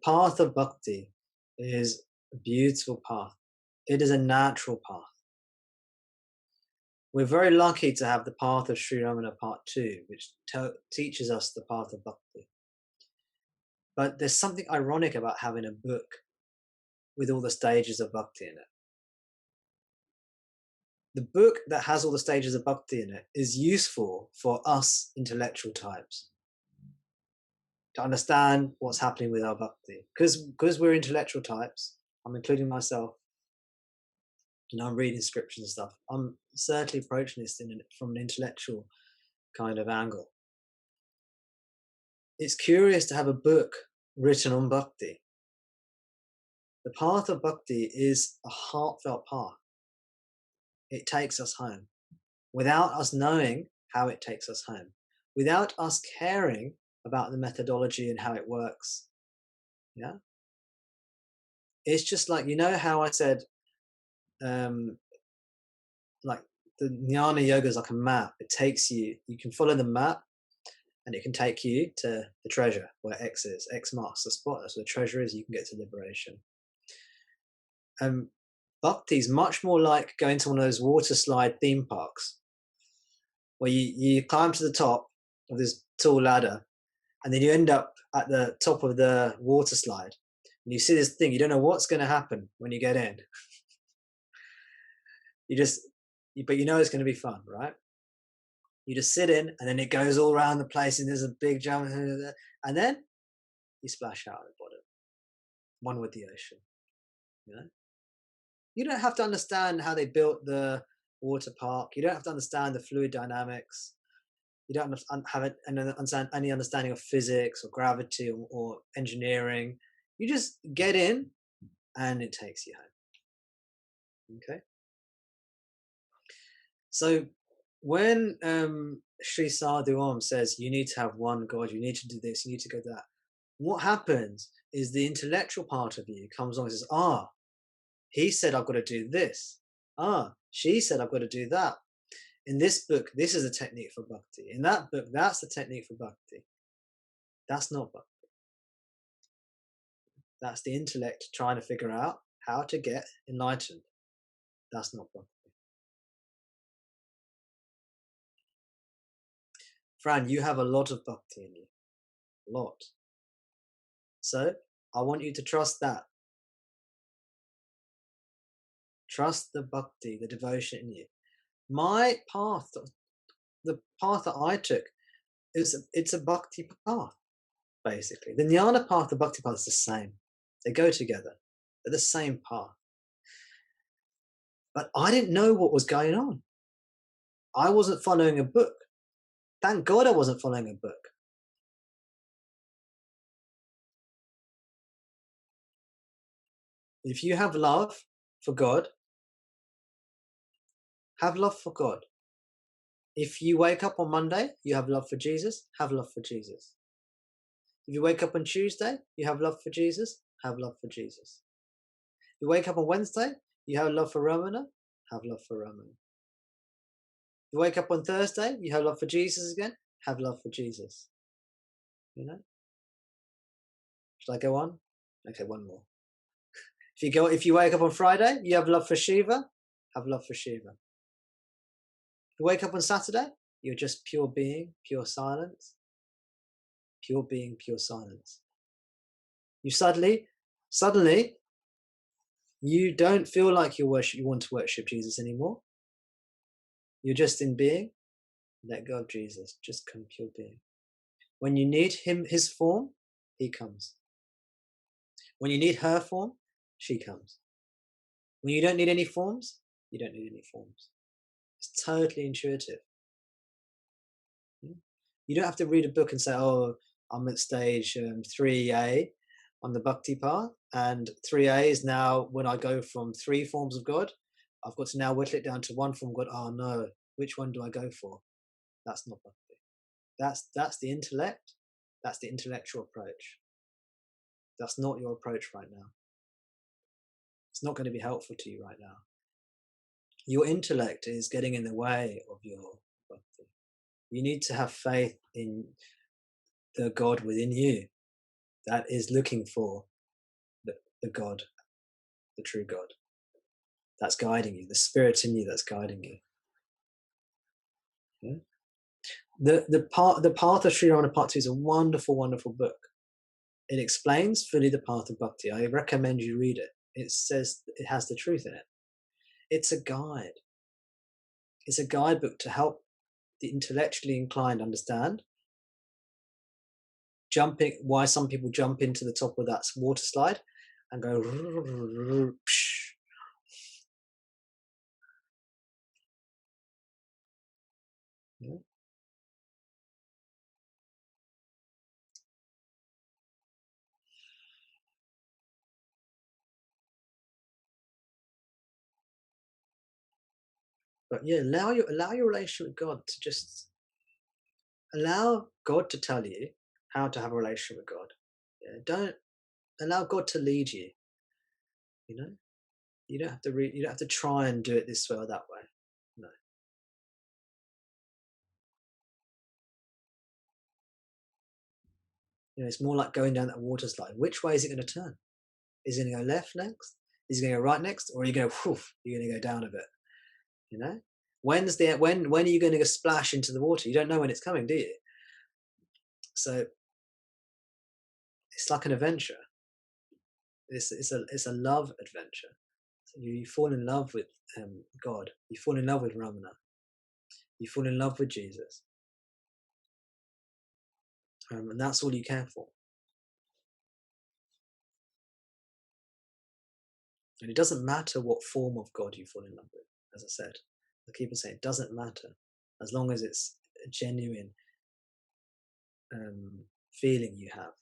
path of bhakti is a beautiful path. It is a natural path. We're very lucky to have the path of Sri Ramana Part 2, which teaches us the path of bhakti. But there's something ironic about having a book with all the stages of bhakti in it. The book that has all the stages of bhakti in it is useful for us intellectual types to understand what's happening with our bhakti. Because we're intellectual types, I'm including myself, I'm reading scriptures and stuff, I'm certainly approaching this from an intellectual kind of angle. It's curious to have a book written on bhakti. The path of bhakti is a heartfelt path. It takes us home without us knowing how it takes us home, without us caring about the methodology and how it works. Yeah, it's just like, how I said, like the jnana yoga is like a map. It takes you can follow the map, and it can take you to the treasure where X is. X marks the spot. That's where the treasure is. You can get to liberation. Bhakti is much more like going to one of those water slide theme parks where you climb to the top of this tall ladder, and then you end up at the top of the water slide, and you see this thing. You don't know what's going to happen when you get in. But you know it's going to be fun, right? You just sit in, and then it goes all around the place, and there's a big jump, and then you splash out at the bottom, one with the ocean. You don't have to understand how they built the water park. You don't have to understand the fluid dynamics. You don't have any understanding of physics or gravity or engineering. You just get in, and it takes you home. Okay. So when Sri Sadhu Om says you need to have one God, you need to do this, you need to go that, what happens is the intellectual part of you comes on and says, he said I've got to do this. She said I've got to do that. In this book, this is a technique for bhakti. In that book, that's the technique for bhakti. That's not bhakti. That's the intellect trying to figure out how to get enlightened. That's not bhakti. Fran, you have a lot of bhakti in you. A lot. So I want you to trust that. Trust the bhakti, the devotion in you. My path, the path that I took, it's a bhakti path, basically. The jnana path, the bhakti path is the same. They go together. They're the same path. But I didn't know what was going on. I wasn't following a book. Thank God I wasn't following a book. If you have love for God, have love for God. If you wake up on Monday, you have love for Jesus, have love for Jesus. If you wake up on Tuesday, you have love for Jesus, have love for Jesus. If you wake up on Wednesday, you have love for Ramana, have love for Ramana. If you wake up on Thursday, you have love for Jesus again, have love for Jesus. Should I go on? Okay, one more. If you wake up on Friday, you have love for Shiva, have love for Shiva. If you wake up on Saturday, you're just pure being, pure silence. Pure being, pure silence. You suddenly, you don't feel like you want to worship Jesus anymore. You're just in being. Let go of Jesus. Just come pure being. When you need his form, he comes. When you need her form, she comes. When you don't need any forms, you don't need any forms. It's totally intuitive. You don't have to read a book and say, I'm at stage 3A on the bhakti path, and 3A is now when I go from 3 forms of God, I've got to now whittle it down to 1 form of God. Oh no, which one do I go for? That's not bhakti. That's the intellect. That's the intellectual approach. That's not your approach right now. It's not going to be helpful to you right now. Your intellect is getting in the way of your bhakti. You need to have faith in the God within you that is looking for the God, the true God, that's guiding you, the spirit in you that's guiding you. Yeah? The Path of Sri Ramana Part 2 is a wonderful, wonderful book. It explains fully the path of bhakti. I recommend you read it. It says it has the truth in it. It's a guide. It's a guidebook to help the intellectually inclined understand why some people jump into the top of that water slide and go. Yeah. But yeah, allow your relationship with God to just allow God to tell you how to have a relationship with God. Yeah, don't allow God to lead you. You know, you don't have to you don't have to try and do it this way or that way. No. You know, it's more like going down that water slide. Which way is it going to turn? Is it going to go left next? Is it going to go right next? Or are you going to, whoof, you're going to go down a bit? You know? When are you going to go splash into the water? You don't know when it's coming, do you? So it's like an adventure. It's a love adventure. So you fall in love with God. You fall in love with Ramana. You fall in love with Jesus. And that's all you care for. And it doesn't matter what form of God you fall in love with. As I said, I keep on saying it doesn't matter as long as it's a genuine feeling you have.